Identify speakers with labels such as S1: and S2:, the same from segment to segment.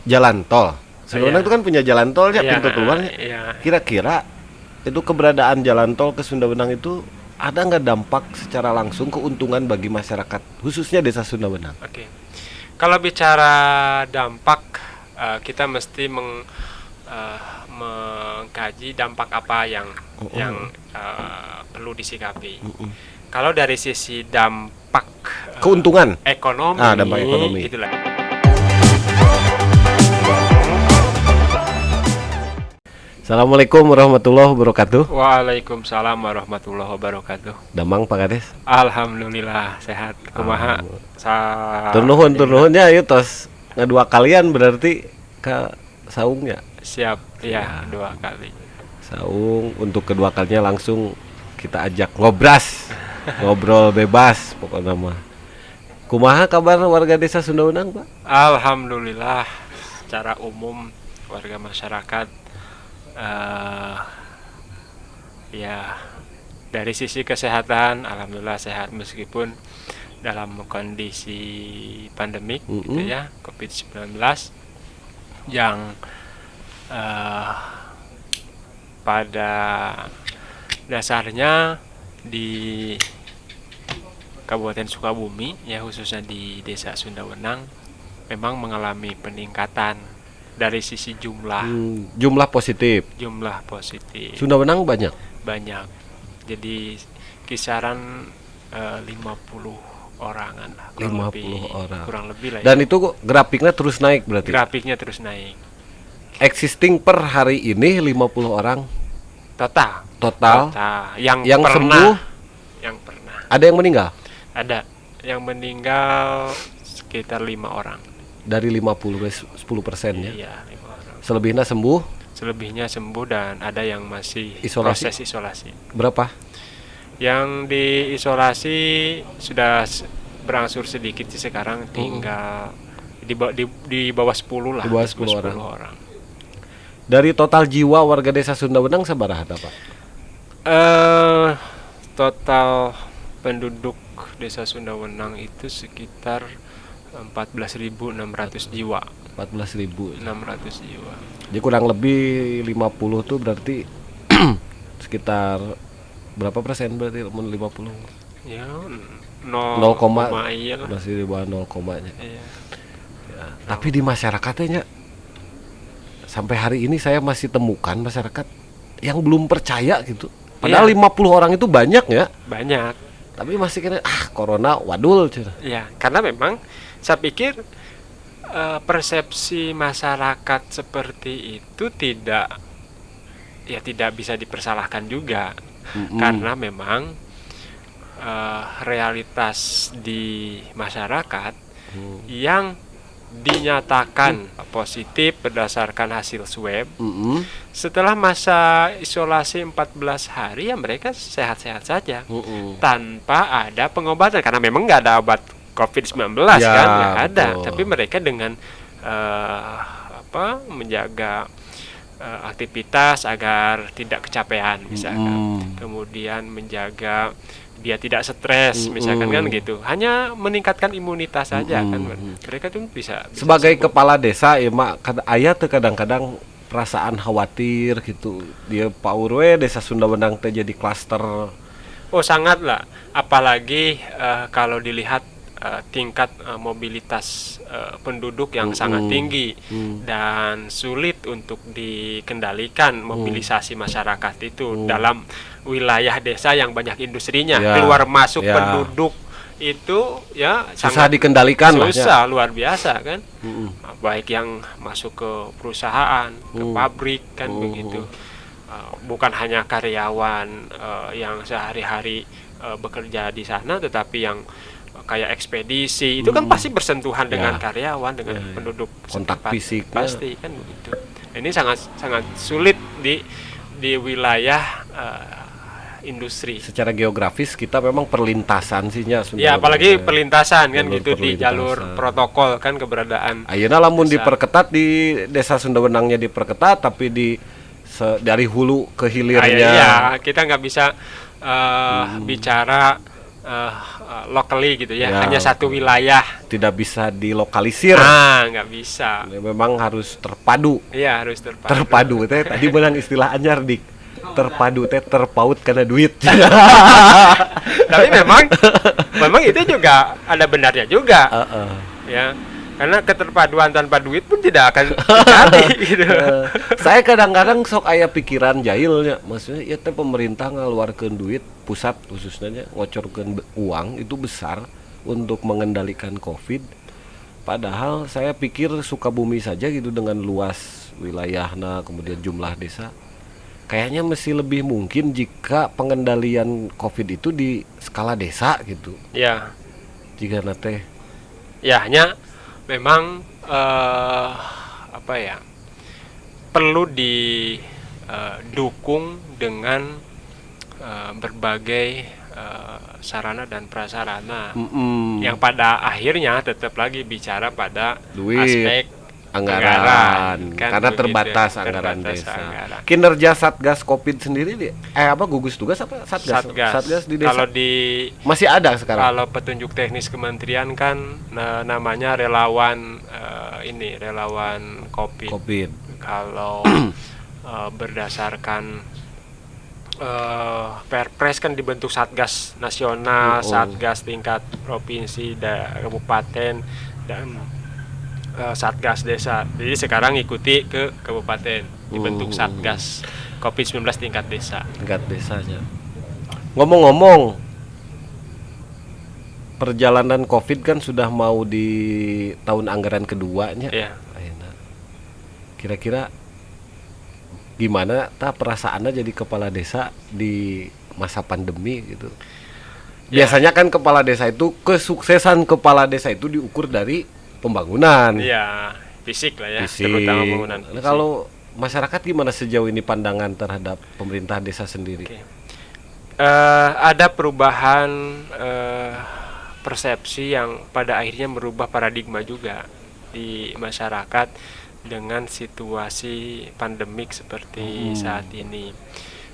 S1: jalan tol. Sunda Wenang
S2: Iya,
S1: itu kan punya jalan tolnya,
S2: iya,
S1: pintu keluarnya.
S2: iya.
S1: Kira-kira itu keberadaan jalan tol ke Sunda Wenang itu ada nggak dampak secara langsung keuntungan bagi masyarakat khususnya desa Sunda Wenang?
S2: Oke. Kalau bicara dampak, kita mesti mengkaji dampak apa yang perlu disikapi. Kalau dari sisi dampak
S1: Keuntungan.
S2: ekonomi,
S1: Dampak ekonomi.
S2: itulah.
S1: Assalamualaikum warahmatullahi wabarakatuh.
S2: Waalaikumsalam warahmatullahi wabarakatuh.
S1: Damang Pak Kades.
S2: Alhamdulillah sehat. Kumaha?
S1: Turnuhunnya ayo tos ngedua kalian berarti ke saungnya.
S2: Siap, ya, 2 kali.
S1: Saung untuk kedua kalinya langsung kita ajak ngobras. Ngobrol bebas pokoknya mah. Kumaha kabar warga desa Sunda Wenang, Pak?
S2: Alhamdulillah secara umum warga masyarakat ya dari sisi kesehatan alhamdulillah sehat meskipun dalam kondisi pandemik gitu ya COVID-19 yang pada dasarnya di Kabupaten Sukabumi ya khususnya di Desa Sunda Wenang memang mengalami peningkatan dari sisi jumlah
S1: Jumlah positif. Sunda Wenang banyak.
S2: Jadi kisaran 50 orangan lah,
S1: 50 orang.
S2: kurang lebih lah.
S1: Dan itu kok grafiknya terus naik berarti.
S2: Grafiknya terus naik.
S1: Existing per hari ini 50 orang total.
S2: Yang pernah,
S1: sembuh,
S2: yang pernah.
S1: ada yang meninggal
S2: Ada yang meninggal sekitar 5 orang.
S1: dari 50 10% ya.
S2: Iya, 5 orang.
S1: Selebihnya
S2: sembuh dan ada yang masih
S1: Isolasi?
S2: proses isolasi.
S1: berapa?
S2: Yang diisolasi sudah berangsur sedikit sih sekarang, tinggal di bawah 10 lah.
S1: Di bawah 10 orang. Dari total jiwa warga desa Sunda Wenang sabaraha Pak?
S2: Total penduduk desa Sunda Wenang itu sekitar 14.600 jiwa.
S1: 14.000.
S2: 600 jiwa.
S1: Jadi kurang lebih 50 tuh berarti sekitar berapa persen berarti 50?
S2: Ya,
S1: 0,
S2: iya lah.
S1: masih di bawah 0 komanya.
S2: Iya.
S1: Ya, tapi di masyarakatnya sampai hari ini saya masih temukan masyarakat yang belum percaya gitu. Padahal 50 orang itu banyak ya.
S2: Banyak.
S1: Tapi masih kira corona wadul.
S2: Ya, karena memang saya pikir persepsi masyarakat seperti itu tidak bisa dipersalahkan juga. Karena memang realitas di masyarakat yang dinyatakan positif berdasarkan hasil swab setelah masa isolasi 14 hari ya mereka sehat-sehat saja tanpa ada pengobatan karena memang nggak ada obat COVID-19
S1: Ya,
S2: kan nggak ada,
S1: betul.
S2: tapi mereka dengan menjaga aktivitas agar tidak kecapean misalkan, kemudian menjaga dia tidak stres misalkan kan gitu, hanya meningkatkan imunitas saja kan mereka tuh bisa
S1: Sebagai
S2: sembuh.
S1: kepala desa ya mak aya tuh kadang-kadang perasaan khawatir gitu. Dia Pak we desa Sunda Wenang teh jadi klaster.
S2: Oh sangat lah, apalagi kalau dilihat tingkat mobilitas penduduk yang sangat tinggi dan sulit untuk dikendalikan mobilisasi masyarakat itu dalam wilayah desa yang banyak industrinya,
S1: Ya,
S2: keluar masuk
S1: ya.
S2: penduduk itu ya
S1: Susah
S2: sangat
S1: dikendalikan lah ya.
S2: susah luar biasa kan. Baik yang masuk ke perusahaan, ke pabrik kan begitu. Bukan hanya karyawan yang sehari-hari bekerja di sana, tetapi yang kayak ekspedisi itu kan pasti bersentuhan dengan karyawan, dengan penduduk
S1: Kontak
S2: setempat.
S1: fisiknya.
S2: Pasti kan begitu. Ini sangat sulit di wilayah industri.
S1: Secara geografis kita memang perlintasan sihnya Sunda
S2: Ya
S1: Wenang
S2: apalagi
S1: teh.
S2: perlintasan kan
S1: Jalur
S2: gitu di jalur
S1: perlintasan.
S2: protokol kan keberadaan.
S1: Ayeuna lamun
S2: desa.
S1: diperketat di desa Sunda Wenangnya diperketat tapi dari hulu ke hilirnya.
S2: Ya kita nggak bisa bicara locally gitu ya,
S1: Ya,
S2: hanya satu wilayah.
S1: Tidak bisa dilokalisir.
S2: Nggak bisa.
S1: Memang harus terpadu.
S2: Iya, harus terpadu.
S1: Terpadu teh tadi menang istilah anyar dik. Terpadu teh terpaut karena duit.
S2: Tapi memang itu juga ada benarnya juga. Ya. Karena keterpaduan tanpa duit pun tidak akan terjadi gitu.
S1: Saya kadang-kadang sok aya pikiran jahilnya, maksudnya ya teh pemerintah ngaluarkeun duit pusat khususnya ngocorkeun uang itu besar untuk mengendalikan Covid. Padahal saya pikir Sukabumi saja gitu dengan luas wilayahna kemudian jumlah desa. Kayaknya mesti lebih mungkin jika pengendalian Covid itu di skala desa gitu.
S2: Ya.
S1: Jika nate
S2: Ya hanya memang apa ya, perlu didukung dengan berbagai sarana dan prasarana yang pada akhirnya tetap lagi bicara pada
S1: duit,
S2: aspek
S1: anggaran
S2: kan
S1: karena
S2: begitu,
S1: terbatas anggaran
S2: terbatas
S1: desa.
S2: anggaran.
S1: Kinerja Satgas Covid sendiri gugus tugas apa Satgas di desa
S2: Kalau di
S1: masih ada sekarang.
S2: Kalau petunjuk teknis kementerian kan namanya relawan relawan COVID. Kalau berdasarkan Perpres kan dibentuk Satgas nasional, Satgas tingkat provinsi, kabupaten, dan Satgas desa. Jadi sekarang ikuti ke kabupaten, dibentuk Satgas COVID-19 tingkat desa.
S1: Tingkat desanya. Ngomong-ngomong, perjalanan Covid kan sudah mau di tahun anggaran keduanya.
S2: Iya.
S1: Kira-kira gimana perasaannya jadi kepala desa di masa pandemi gitu? Biasanya kan kepala desa itu, kesuksesan kepala desa itu diukur dari pembangunan.
S2: Iya, fisik lah ya,
S1: fisik.
S2: Terutama pembangunan fisik.
S1: Kalau masyarakat gimana sejauh ini pandangan terhadap pemerintah desa sendiri?
S2: Ada perubahan persepsi yang pada akhirnya merubah paradigma juga di masyarakat dengan situasi pandemik seperti saat ini.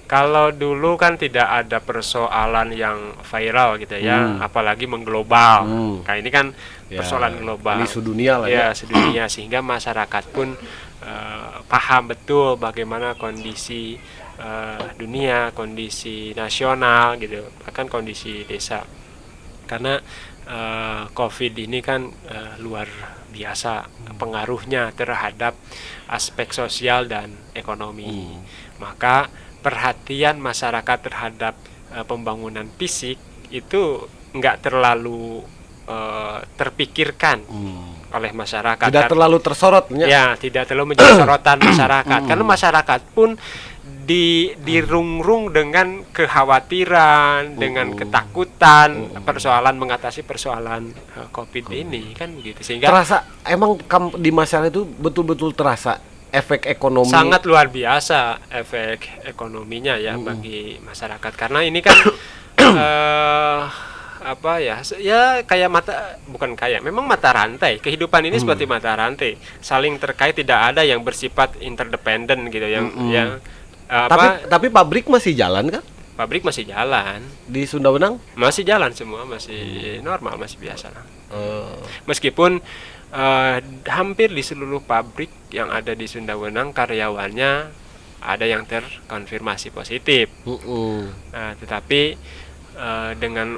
S2: Kalau dulu kan tidak ada persoalan yang viral gitu ya, apalagi mengglobal. Nah ini kan persoalan global.
S1: Ini sedunia lah
S2: ya. Sedunia, sehingga masyarakat pun paham betul bagaimana kondisi dunia, kondisi nasional gitu, bahkan kondisi desa. Karena COVID ini kan luar biasa pengaruhnya terhadap aspek sosial dan ekonomi. Maka perhatian masyarakat terhadap pembangunan fisik itu nggak terlalu terpikirkan oleh masyarakat.
S1: Tidak terlalu tersorot
S2: ya, tidak terlalu menjadi sorotan masyarakat. Karena masyarakat pun dirungrung dengan kekhawatiran, dengan ketakutan, mengatasi persoalan COVID ini kan begitu. Sehingga
S1: terasa emang di masyarakat itu betul-betul terasa efek ekonomi.
S2: Sangat luar biasa efek ekonominya ya bagi masyarakat. Karena ini kan memang mata rantai. Kehidupan ini seperti mata rantai, saling terkait, tidak ada yang bersifat interdependen gitu yang
S1: tapi pabrik masih jalan kan?
S2: Pabrik masih jalan.
S1: Di Sunda Wenang?
S2: Masih jalan semua, masih normal, masih biasa. Meskipun hampir di seluruh pabrik yang ada di Sunda Wenang karyawannya ada yang terkonfirmasi positif. Tetapi dengan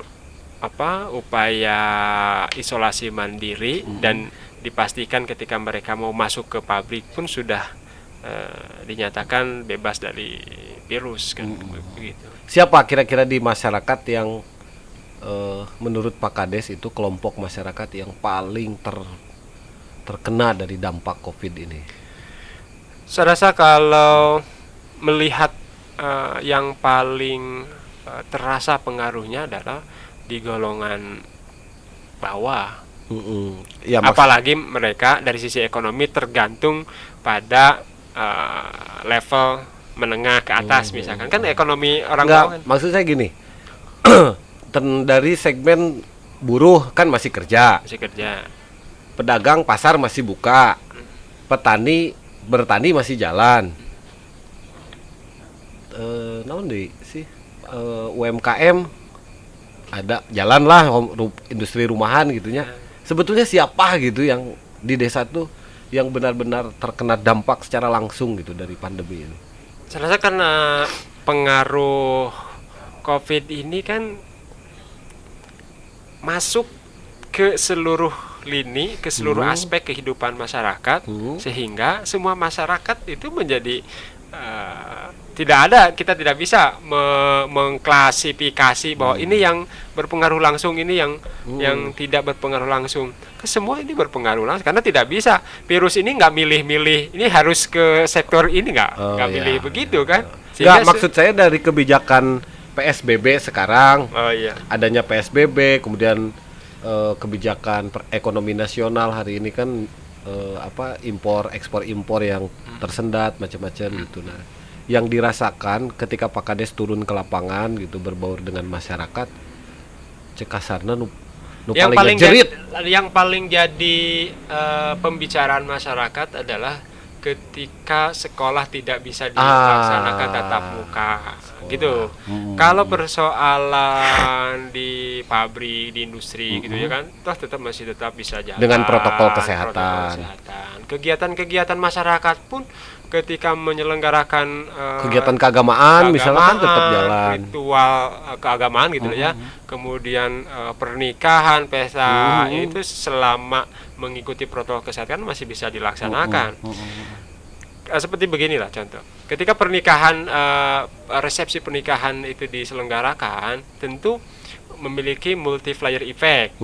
S2: upaya isolasi mandiri dan dipastikan ketika mereka mau masuk ke pabrik pun sudah dinyatakan bebas dari virus kan begitu.
S1: Siapa kira-kira di masyarakat yang menurut Pak Kades itu kelompok masyarakat yang paling terkena dari dampak COVID ini?
S2: Saya rasa kalau melihat yang paling terasa pengaruhnya adalah di golongan bawah. Ya, apalagi mereka dari sisi ekonomi tergantung pada level menengah ke atas misalkan. Kan ekonomi orang bawah kan.
S1: Maksud saya gini, dari segmen buruh kan masih kerja, pedagang pasar masih buka, petani bertani masih jalan, UMKM ada jalan lah industri rumahan gitunya. Sebetulnya siapa gitu yang di desa tuh yang benar-benar terkena dampak secara langsung gitu dari pandemi ini?
S2: Saya rasa karena pengaruh COVID ini kan masuk ke seluruh lini, ke seluruh aspek kehidupan masyarakat, sehingga semua masyarakat itu menjadi tidak ada, kita tidak bisa mengklasifikasi bahwa ini yang berpengaruh langsung, ini yang tidak berpengaruh langsung. Semua ini berpengaruh langsung karena tidak bisa virus ini nggak milih-milih, ini harus ke sektor ini nggak milih begitu kan?
S1: Nggak, maksud saya dari kebijakan PSBB sekarang, adanya PSBB, kemudian kebijakan ekonomi nasional hari ini kan ekspor impor yang tersendat macam-macam gitu. Nah, yang dirasakan ketika Pak Kades turun ke lapangan gitu berbaur dengan masyarakat, cekasarna
S2: yang paling jadi pembicaraan masyarakat adalah ketika sekolah tidak bisa dilaksanakan tatap muka gitu. Kalau persoalan di pabrik, di industri gitu ya kan, masih tetap bisa jalan
S1: dengan protokol kesehatan.
S2: Kegiatan-kegiatan masyarakat pun ketika menyelenggarakan
S1: kegiatan keagamaan misalnya kan tetap jalan.
S2: Ritual keagamaan gitu ya. Kemudian pernikahan, pesta itu selama mengikuti protokol kesehatan masih bisa dilaksanakan. Seperti beginilah contoh. Ketika pernikahan, resepsi pernikahan itu diselenggarakan, tentu memiliki multiplier effect.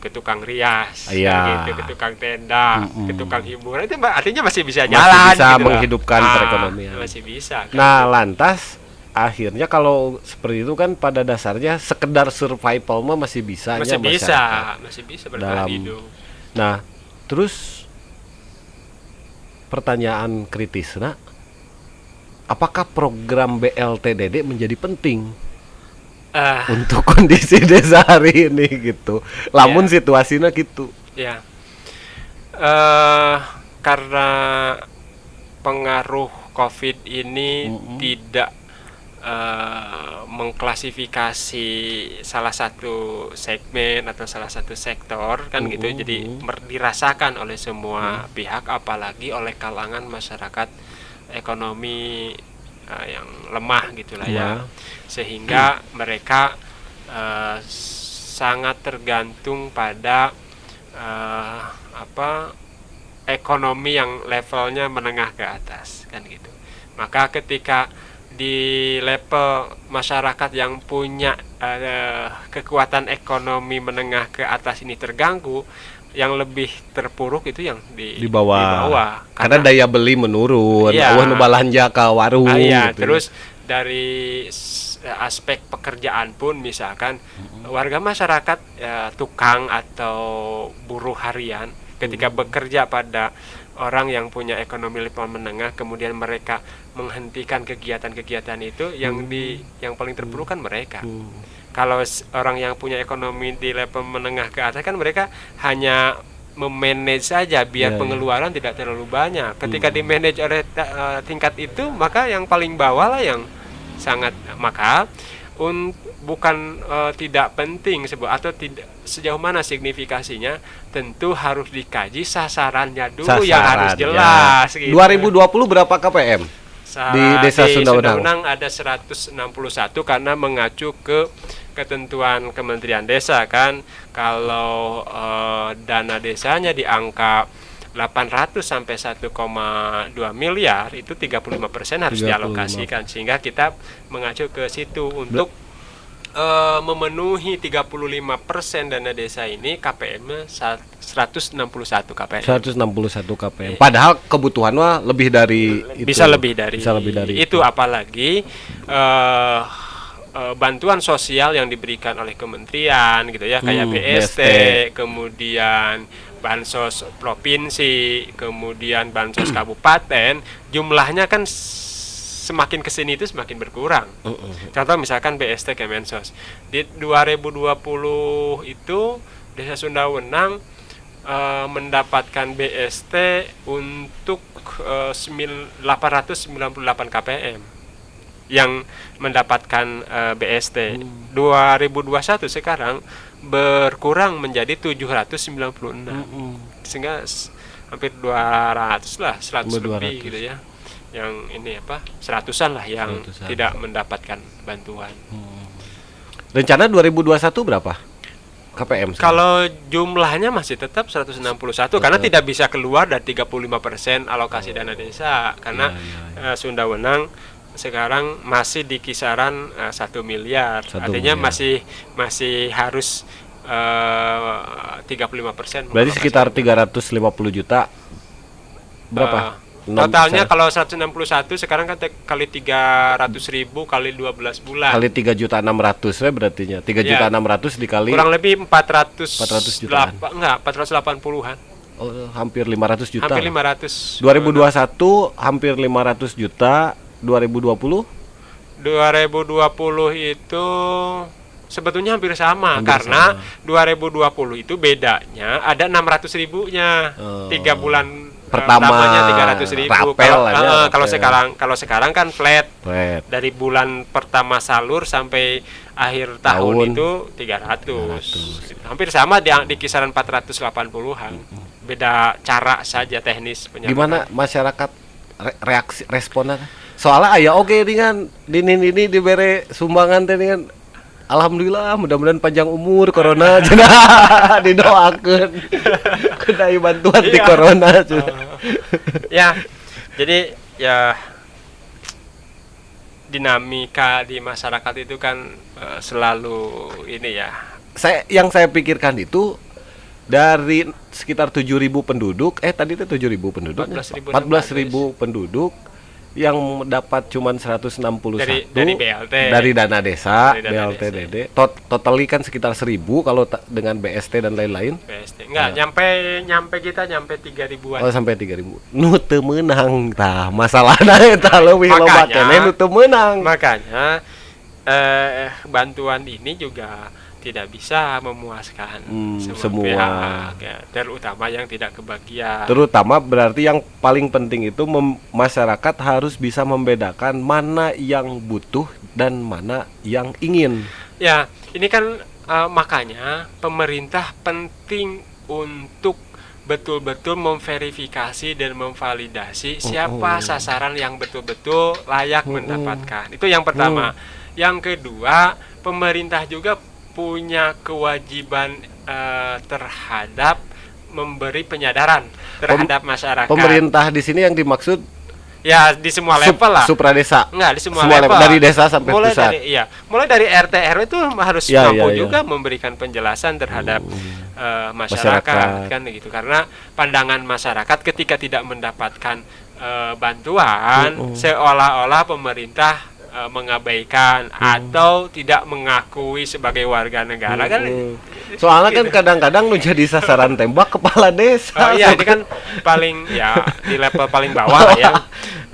S2: Ke tukang rias, gitu, ke tukang tenda, ke tukang hiburan, itu artinya masih bisa jalan,
S1: masih bisa
S2: gitu
S1: menghidupkan perekonomian.
S2: Masih bisa. Kan?
S1: Nah, lantas akhirnya kalau seperti itu kan pada dasarnya sekedar survival mah masih bisa
S2: bertahan hidup.
S1: Nah, terus pertanyaan kritis, apakah program BLTDD menjadi penting untuk kondisi desa hari ini gitu? Lamun situasinya gitu.
S2: Ya, karena pengaruh COVID ini tidak mengklasifikasi salah satu segmen atau salah satu sektor kan gitu, jadi dirasakan oleh semua pihak, apalagi oleh kalangan masyarakat ekonomi yang lemah gitulah ya, sehingga mereka sangat tergantung pada ekonomi yang levelnya menengah ke atas kan gitu. Maka ketika di level masyarakat yang punya kekuatan ekonomi menengah ke atas ini terganggu, yang lebih terpuruk itu yang di bawah.
S1: Karena daya beli menurun, nu balanja ke warung.
S2: Gitu. Terus dari aspek pekerjaan pun misalkan warga masyarakat tukang atau buruh harian ketika bekerja pada orang yang punya ekonomi level menengah, kemudian mereka menghentikan kegiatan-kegiatan itu, yang paling terpuruk kan mereka. Kalau orang yang punya ekonomi di level menengah ke atas kan mereka hanya memanage saja biar pengeluaran tidak terlalu banyak. Ketika dimanage oleh tingkat itu, maka yang paling bawah lah yang sangat, maka bukan tidak penting atau tidak sejauh mana signifikasinya, tentu harus dikaji sasarannya dulu yang harus jelas. Gitu.
S1: 2020 berapa KPM di Desa Sundawenang?
S2: Ada 161 karena mengacu ke ketentuan Kementerian Desa kan. Kalau dana desanya di angka 800 sampai 1,2 miliar, itu 35% harus dialokasikan, sehingga kita mengacu ke situ untuk memenuhi 35% dana desa ini. KPM 161 KPM. 161
S1: KPM. Padahal kebutuhannya lebih dari itu.
S2: Bisa lebih dari itu. Apalagi bantuan sosial yang diberikan oleh kementerian gitu ya, kayak BST, kemudian bansos provinsi, kemudian bansos kabupaten, jumlahnya kan semakin kesini itu semakin berkurang. Contoh misalkan BST Kemensos di 2020 itu Desa Sundawenang mendapatkan BST untuk 898 KPM. yang mendapatkan BST. 2021 sekarang berkurang menjadi 796. Sehingga hampir 200 lah, 100 lebih
S1: 200.
S2: gitu ya. Yang ini apa? 100-an lah yang
S1: 100-an.
S2: tidak mendapatkan bantuan.
S1: Rencana 2021 berapa? KPM.
S2: Kalau jumlahnya masih tetap 161 karena tidak bisa keluar dari 35% alokasi dana desa karena Sunda Wenang sekarang masih di kisaran 1 miliar.
S1: 1
S2: Artinya
S1: miliar.
S2: masih harus 35%.
S1: Berarti sekitar 350 juta. Berapa? 6
S2: Totalnya
S1: besar.
S2: kalau 161 sekarang kan kali 300.000 kali 12 bulan.
S1: Kali 3.600.000 ya berartinya. 3.600.000 dikali
S2: Kurang lebih 400
S1: 400 jutaan.
S2: Enggak, 480-an.
S1: Hampir 500 juta.
S2: Hampir
S1: lah.
S2: 500.
S1: 2021 hampir 500 juta. 2020
S2: itu sebetulnya hampir sama
S1: Hampir
S2: karena
S1: sama.
S2: 2020 itu bedanya ada 600.000-nya. 3 bulan
S1: Pertama
S2: 300.000.
S1: rapel aja,
S2: Kalau
S1: rapel.
S2: sekarang kan flat.
S1: Flat.
S2: Dari bulan pertama salur sampai akhir tahun itu 300. Hampir sama di kisaran 480-an. Beda cara saja teknis penyaluran.
S1: Gimana masyarakat reaksi responnya? Soalnya aya oke dengan ini dibere sumbangan teh dengan alhamdulillah mudah-mudahan panjang umur corona cenah didoakeun. Kedai bantuan di
S2: Iya.
S1: corona cenah.
S2: Ya, jadi ya dinamika di masyarakat itu kan selalu ini ya.
S1: Yang saya pikirkan itu dari sekitar 7.000 penduduk, tadi itu 7.000 penduduk, 14.000 penduduk yang dapat cuman 161
S2: dari BLT,
S1: dari dana desa,
S2: Dari dana
S1: BLT
S2: desa.
S1: DD. Totally kan sekitar 1.000 kalau dengan BST dan lain-lain.
S2: PST. Enggak, nyampe 3.000-an.
S1: Oh, sampai 3.000. Nu teu meunang tah, masalahna eta leuwih loba
S2: Makanya-
S1: keneh nu teu meunang.
S2: Makanya bantuan ini juga tidak bisa memuaskan semua pihak, ya, terutama yang tidak kebagian.
S1: Terutama berarti yang paling penting itu masyarakat harus bisa membedakan mana yang butuh dan mana yang ingin.
S2: Ya, ini kan makanya pemerintah penting untuk betul-betul memverifikasi dan memvalidasi siapa sasaran yang betul-betul layak mendapatkan. Itu yang pertama. Yang kedua, pemerintah juga punya kewajiban terhadap memberi penyadaran terhadap masyarakat.
S1: Pemerintah di sini yang dimaksud
S2: Ya di semua level lah.
S1: supradesa.
S2: Enggak, di semua
S1: Semua
S2: level.
S1: dari desa sampai
S2: mulai
S1: pusat.
S2: Mulai dari RT RW itu harus
S1: Ya,
S2: mampu
S1: ya, ya.
S2: juga memberikan penjelasan terhadap
S1: Masyarakat.
S2: masyarakat kan gitu. Karena pandangan masyarakat ketika tidak mendapatkan bantuan seolah-olah pemerintah mengabaikan atau tidak mengakui sebagai warga negara kan.
S1: Soalnya kan kadang-kadang nu jadi sasaran tembak kepala desa.
S2: Oh iya, ini kan paling ya di level paling bawah lah ya,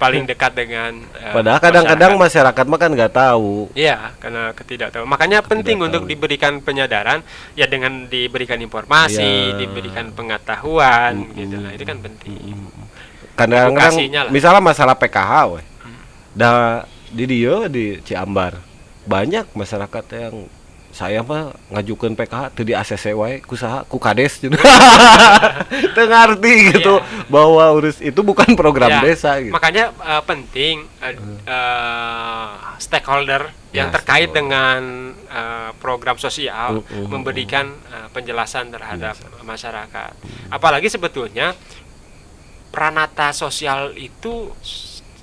S2: paling dekat dengan
S1: Padahal kadang-kadang masyarakat mah kan nggak tahu.
S2: Iya, karena ketidaktahuan. Makanya penting untuk diberikan penyadaran, ya dengan diberikan informasi,
S1: Iya.
S2: diberikan pengetahuan, gitu lah. Itu kan penting.
S1: Kadang-kadang
S2: Edukasinya lah.
S1: misalnya masalah PKH we. Di dia di Ciambar banyak masyarakat yang saya mah ngajukeun PKH teu di ACC wae ku saha ku kades gitu. Teu ngarti gitu bahwa urus itu bukan program
S2: Ya,
S1: desa gitu.
S2: Makanya penting stakeholder yang terkait dengan program sosial memberikan penjelasan terhadap masyarakat. Apalagi sebetulnya pranata sosial itu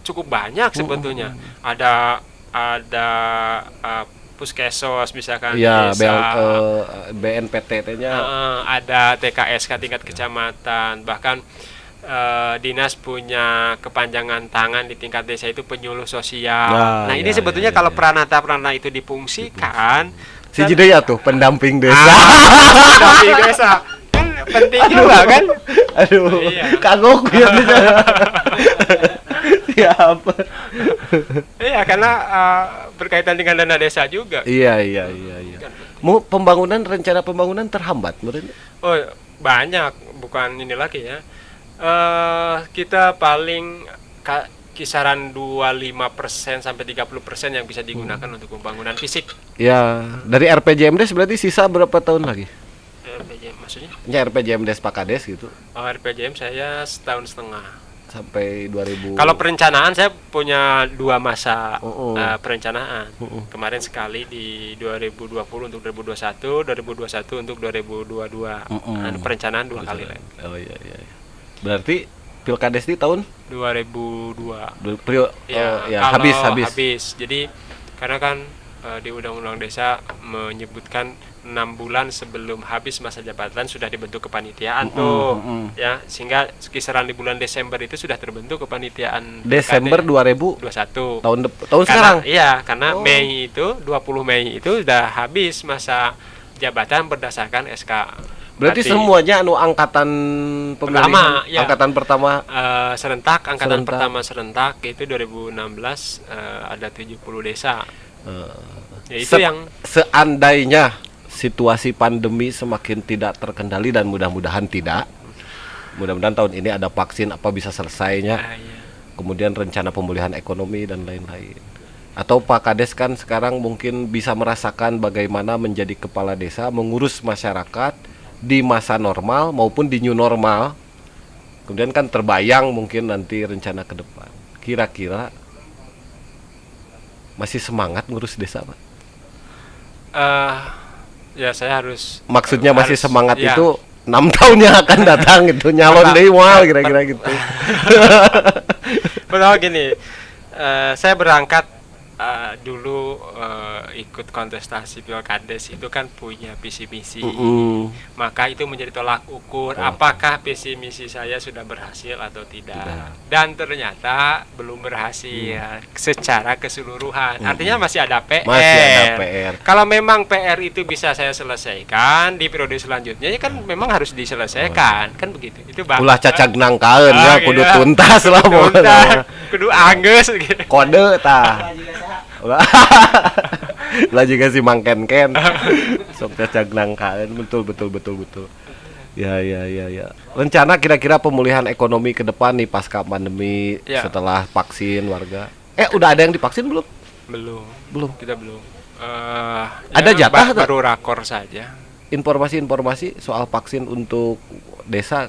S2: cukup banyak sebetulnya. Ada Puskesos misalkan
S1: Iya,
S2: desa,
S1: BNPT-nya
S2: ada TKSK tingkat kecamatan, bahkan dinas punya kepanjangan tangan di tingkat desa itu penyuluh sosial. Nah, ini sebetulnya kalau pranata itu difungsikan
S1: si Jide ya tuh pendamping desa.
S2: pendamping desa kan penting juga kan.
S1: Aduh,
S2: Iya.
S1: kagok ya. Siapa?
S2: Iya, karena berkaitan dengan dana desa juga.
S1: Iya. Mau rencana pembangunan terhambat menurut.
S2: Oh, banyak, bukan ini lagi ya. Kita paling kisaran 25% sampai 30% yang bisa digunakan untuk pembangunan fisik.
S1: Ya, dari RPJMDes berarti sisa berapa tahun lagi?
S2: RPJM maksudnya?
S1: Ya RPJMDes Pak Kades gitu.
S2: Oh, RPJM saya setahun setengah.
S1: Sampai 2000.
S2: Kalau perencanaan saya punya 2 masa perencanaan. Kemarin sekali di 2020 untuk 2021, 2021 untuk 2022. Perencanaan 2 kali lah.
S1: Oh iya. Berarti Pilkades di tahun
S2: 2002.
S1: Ya,
S2: kalau
S1: habis.
S2: Jadi karena kan di Undang-Undang Desa menyebutkan 6 bulan sebelum habis masa jabatan sudah dibentuk kepanitiaan ya, sehingga kisaran di bulan Desember itu sudah terbentuk kepanitiaan
S1: Desember
S2: 2021
S1: tahun sekarang.
S2: Iya, karena Mei itu 20 Mei itu sudah habis masa jabatan berdasarkan SK.
S1: Berarti semuanya angkatan
S2: pertama, ya.
S1: Angkatan pertama
S2: angkatan pertama serentak itu 2016 ada 70 desa. Ya itu yang
S1: seandainya situasi pandemi semakin tidak terkendali dan mudah-mudahan tidak. Mudah-mudahan tahun ini ada vaksin apa bisa selesainya. Kemudian rencana pemulihan ekonomi dan lain-lain. Atau Pak Kades kan sekarang mungkin bisa merasakan bagaimana menjadi kepala desa mengurus masyarakat di masa normal maupun di new normal. Kemudian kan terbayang mungkin nanti rencana ke depan. Kira-kira masih semangat ngurus desa, Pak?
S2: Ya saya harus.
S1: Maksudnya masih semangat ya. Itu 6 tahun yang akan datang itu nyalon deh mal kira-kira gitu.
S2: Betul gini, saya berangkat dulu ikut kontestasi Pilkades itu kan punya visi misi, maka itu menjadi tolak ukur apakah visi misi saya sudah berhasil atau tidak. Dan ternyata belum berhasil secara keseluruhan. Artinya masih ada PR. Kalau memang PR itu bisa saya selesaikan di periode selanjutnya, ya kan memang harus diselesaikan, kan begitu. Itu bang.
S1: Ulah cacag nangkaeun ya, kudu tuntas lah
S2: kudu anggeus gitu.
S1: Kode tah. Lah juga si mangken-ken sok cacag nangkaeun, betul. Ya. Rencana kira-kira pemulihan ekonomi ke depan nih pasca pandemi setelah vaksin warga. Udah ada yang divaksin belum? Belum.
S2: Kita belum.
S1: Ada jatah
S2: baru rakor saja.
S1: Informasi soal vaksin untuk desa,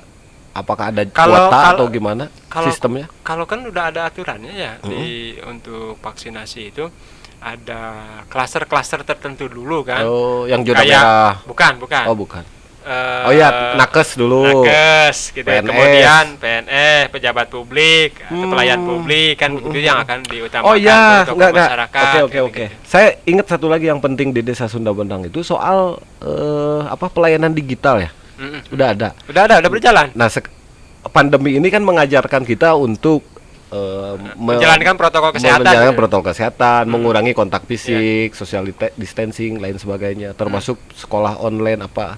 S1: apakah ada kuota atau gimana sistemnya?
S2: Kalau kan udah ada aturannya ya untuk vaksinasi itu ada klaster-klaster tertentu dulu kan.
S1: Oh, yang zona merah.
S2: Bukan.
S1: Oh, bukan. Nakes dulu.
S2: Nakes gitu. Kemudian PNS, pejabat publik, atau pelayan publik kan itu yang akan diutamakan untuk masyarakat.
S1: Oke. Saya ingat satu lagi yang penting di Desa Sunda Bendang itu soal pelayanan digital ya. Udah ada
S2: berjalan.
S1: Nah, pandemi ini kan mengajarkan kita untuk
S2: menjalankan protokol kesehatan,
S1: mengurangi kontak fisik, social distancing, lain sebagainya, termasuk sekolah online apa.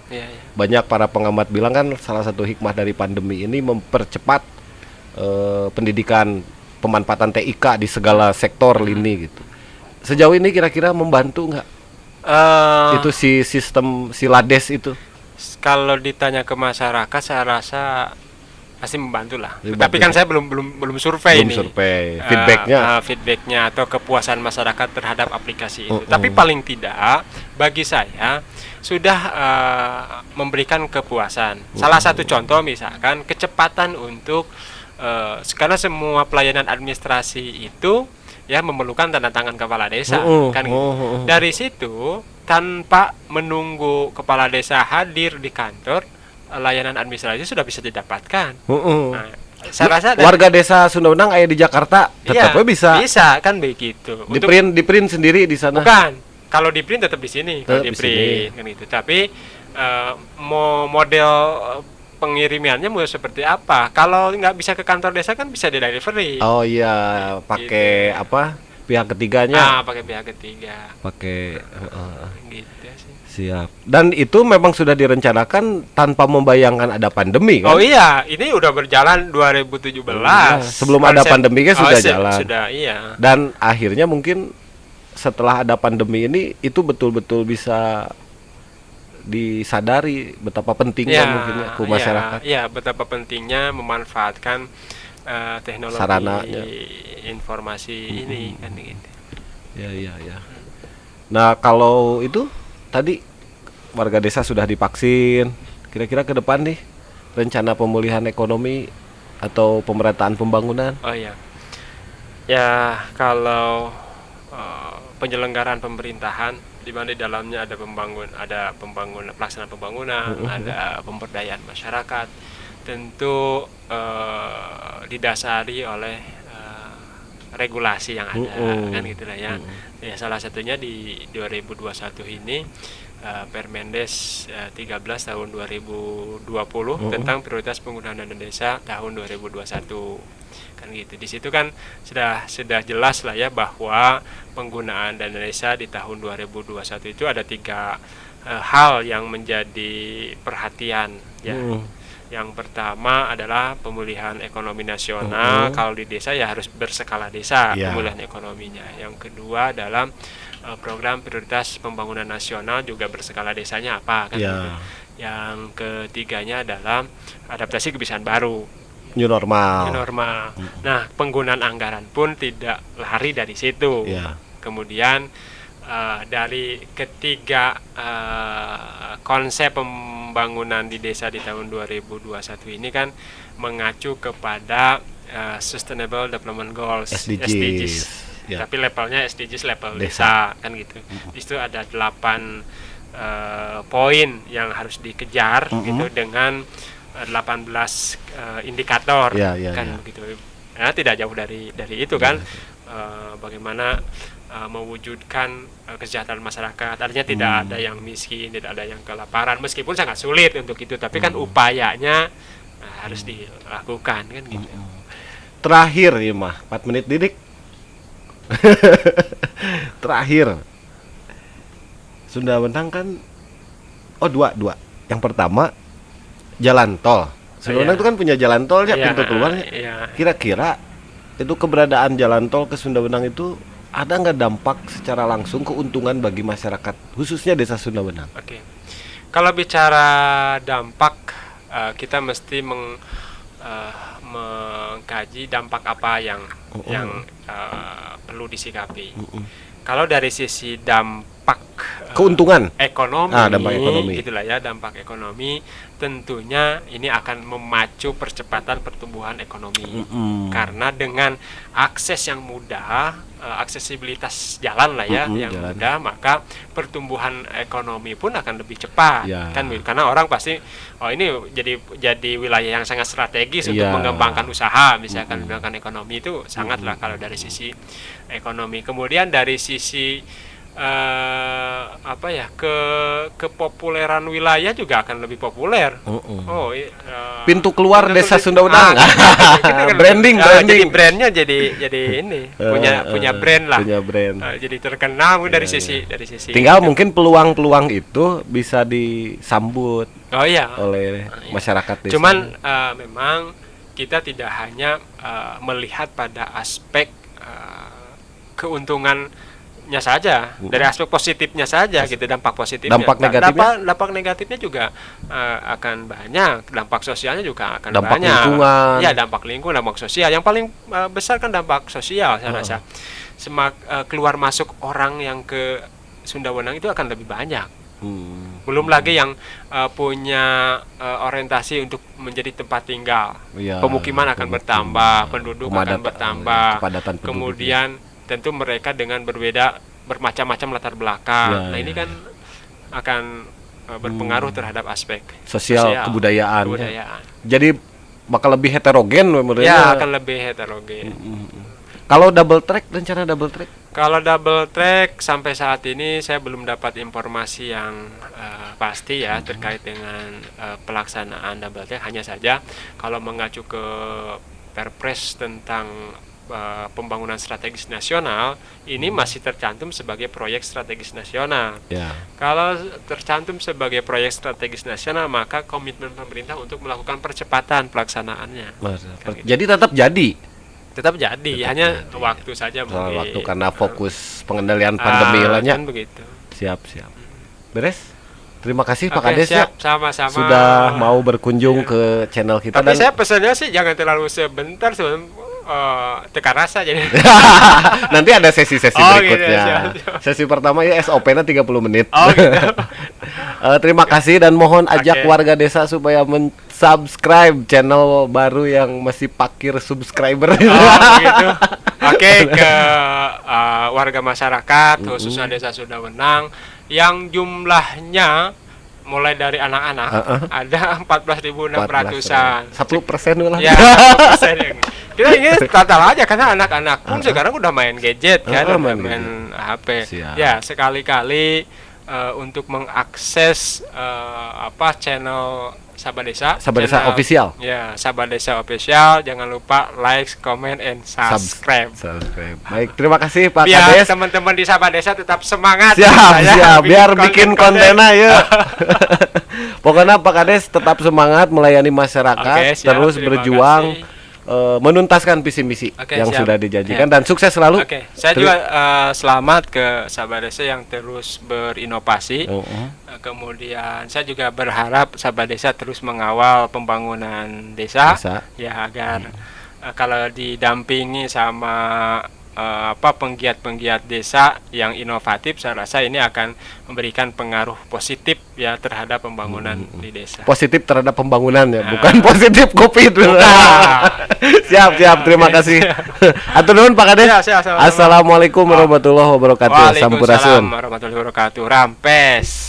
S1: Banyak para pengamat bilang kan salah satu hikmah dari pandemi ini mempercepat pendidikan, pemanfaatan TIK di segala sektor lini gitu. Sejauh ini kira-kira membantu nggak? Itu si sistem Lades itu.
S2: Kalau ditanya ke masyarakat, saya rasa pasti membantu lah. Tapi kan saya belum survei nih. Feedbacknya atau kepuasan masyarakat terhadap aplikasi itu. Tapi paling tidak bagi saya sudah memberikan kepuasan. Salah satu contoh misalkan kecepatan untuk karena semua pelayanan administrasi itu ya memerlukan tanda tangan kepala desa kan gitu. Dari situ tanpa menunggu kepala desa hadir di kantor, layanan administrasi sudah bisa didapatkan. Nah, saya rasa
S1: warga desa Sunda Bendang di Jakarta tetap bisa
S2: kan begitu.
S1: Di print sendiri di sana.
S2: Bukan. Kalau di print tetap di sini, kalau di print kan itu. Tapi model pengirimannya mau seperti apa? Kalau nggak bisa ke kantor desa kan bisa di delivery.
S1: Oh iya, pakai gitu. Pihak ketiganya.
S2: Pakai pihak ketiga.
S1: Pakai
S2: gitu sih.
S1: Siap. Dan itu memang sudah direncanakan tanpa membayangkan ada pandemi kan?
S2: Oh iya, ini udah berjalan 2017.
S1: Sebelum ada pandemi kan sudah jalan.
S2: Sudah, iya.
S1: Dan akhirnya mungkin setelah ada pandemi ini itu betul-betul bisa disadari betapa pentingnya mungkin ke masyarakat.
S2: Iya, betapa pentingnya memanfaatkan teknologi
S1: sarananya
S2: informasi ini kan gitu.
S1: Ya. Nah, kalau itu tadi warga desa sudah divaksin, kira-kira ke depan nih rencana pemulihan ekonomi atau pemerataan pembangunan?
S2: Oh iya. Ya, kalau penyelenggaraan pemerintahan di mana di dalamnya ada pembangunan, pelaksanaan pembangunan, ada pemberdayaan masyarakat, tentu didasari oleh regulasi yang ada, kan gitulah ya. Ya, salah satunya di 2021 ini Permendes 13 tahun 2020 tentang prioritas penggunaan dana desa tahun 2021. Kan gitu. Di situ kan sudah jelas lah ya bahwa penggunaan dana desa di tahun 2021 itu ada 3 hal yang menjadi perhatian ya. Yang pertama adalah pemulihan ekonomi nasional. Kalau di desa ya harus berskala desa pemulihan ekonominya. Yang kedua adalah program prioritas pembangunan nasional juga berskala desanya apa kan gitu. Yang ketiganya adalah adaptasi kebiasaan baru,
S1: New normal.
S2: Nah, penggunaan anggaran pun tidak lari dari situ. Kemudian dari ketiga konsep pembangunan di desa di tahun 2021 ini kan mengacu kepada Sustainable Development Goals (SDGs). Tapi levelnya SDGs level desa kan gitu. Di situ ada 8 poin yang harus dikejar gitu dengan 18 indikator kan begitu. Nah, tidak jauh dari itu kan. Bagaimana mewujudkan kesejahteraan masyarakat, artinya tidak ada yang miskin, tidak ada yang kelaparan, meskipun sangat sulit untuk itu, tapi kan upayanya harus dilakukan kan gitu.
S1: Terakhir ya mah 4 menit Didik. Terakhir Sunda Wenang kan dua. Yang pertama jalan tol. Sunda Wenang itu kan punya jalan tol ya, pintu keluarnya. Kira-kira itu keberadaan jalan tol ke Sunda Wenang itu ada nggak dampak secara langsung keuntungan bagi masyarakat khususnya desa Sunda Wenang?
S2: Oke. Kalau bicara dampak, kita mesti mengkaji dampak apa yang perlu disikapi. Kalau dari sisi dampak
S1: keuntungan
S2: ekonomi,
S1: dampak ekonomi,
S2: gitulah ya, dampak ekonomi, tentunya ini akan memacu percepatan pertumbuhan ekonomi. Karena dengan akses yang mudah, aksesibilitas jalan lah ya, yang mudah, maka pertumbuhan ekonomi pun akan lebih cepat kan, karena orang pasti ini jadi wilayah yang sangat strategis untuk mengembangkan usaha, misalkan mengembangkan ekonomi itu sangatlah kalau dari sisi ekonomi. Kemudian dari sisi kepopuleran wilayah juga akan lebih populer.
S1: Pintu keluar desa Sunda Wenang. branding.
S2: Jadi brandnya jadi ini punya brand lah.
S1: Punya brand.
S2: Jadi terkenal dari sisi
S1: Tinggal mungkin peluang-peluang itu bisa disambut oleh masyarakat desa.
S2: Cuman memang kita tidak hanya melihat pada aspek keuntungannya saja, dari aspek positifnya saja gitu, dampak positifnya. Dampak negatifnya juga akan banyak, dampak sosialnya juga akan
S1: dampak
S2: banyak.
S1: Lingkungan.
S2: Ya, dampak lingkungan, dampak sosial. Yang paling besar kan dampak sosial, saya rasa. Keluar masuk orang yang ke Sunda Wenang itu akan lebih banyak. Belum lagi yang punya orientasi untuk menjadi tempat tinggal. Pemukiman akan bertambah, penduduk akan bertambah. Kemudian tentu mereka dengan bermacam-macam latar belakang. Nah, ini kan akan berpengaruh terhadap aspek
S1: sosial kebudayaan. Jadi bakal lebih heterogen
S2: ya, akan lebih heterogen.
S1: Kalau rencana double track?
S2: Kalau double track sampai saat ini saya belum dapat informasi yang pasti ya terkait dengan pelaksanaan double track. Hanya saja kalau mengacu ke Perpres tentang pembangunan strategis nasional ini masih tercantum sebagai proyek strategis nasional. Kalau tercantum sebagai proyek strategis nasional, maka komitmen pemerintah untuk melakukan percepatan pelaksanaannya.
S1: Jadi tetap jadi,
S2: hanya waktu saja mungkin.
S1: Waktu karena fokus pengendalian pandemi lahnya.
S2: Kan begitu.
S1: Siap. Beres. Terima kasih Pak Kades ya.
S2: Sama-sama.
S1: Sudah mau berkunjung ke channel kita.
S2: Tapi saya pesannya sih jangan terlalu sebentar. tekan rasa jadi.
S1: Nanti ada sesi-sesi
S2: Oh,
S1: berikutnya.
S2: gitu, siap.
S1: Sesi pertama ya SOP-nya 30 menit.
S2: Oh gitu.
S1: Terima kasih dan mohon ajak
S2: Oke.
S1: warga desa supaya subscribe channel baru yang masih pakir subscriber.
S2: Oh gitu. Oke, ke warga masyarakat khususnya Desa Sudawenang yang jumlahnya mulai dari anak-anak ada 14.600-an.
S1: 1% lah.
S2: Ya, 1% yang kita ingin total aja karena anak-anak pun sekarang udah main gadget kan, udah main HP.
S1: Siap.
S2: Ya, sekali-kali untuk mengakses channel Sabah Desa channel-
S1: official.
S2: Ya, Sabah Desa official. Jangan lupa like, comment, and subscribe.
S1: Subscribe. Baik, terima kasih Pak
S2: Biar
S1: Kades.
S2: teman-teman di Sabah Desa tetap semangat.
S1: Siap,
S2: ya,
S1: siap. Biar bikin
S2: konten-konten.
S1: kontennya ya. Pokoknya Pak Kades tetap semangat melayani masyarakat,
S2: Oke, siap.
S1: terus
S2: Terima
S1: berjuang
S2: kasih.
S1: menuntaskan visi misi
S2: Oke,
S1: yang
S2: siap.
S1: sudah dijanjikan
S2: Ya.
S1: dan sukses selalu.
S2: Oke, saya juga selamat ke Sabah Desa yang terus berinovasi. Kemudian saya juga berharap Sabah Desa terus mengawal pembangunan desa,
S1: Desa.
S2: ya agar kalau didampingi sama penggiat-penggiat desa yang inovatif, saya rasa ini akan memberikan pengaruh positif ya terhadap pembangunan di desa.
S1: Positif terhadap pembangunan ya, bukan positif COVID. Siap, siap. Terima kasih. Atur nuhun Pak Kades.
S2: Ya, siap, sama-sama.
S1: Assalamualaikum warahmatullahi wabarakatuh.
S2: Waalaikumsalam
S1: Sampurasun.
S2: warahmatullahi wabarakatuh. Rampes.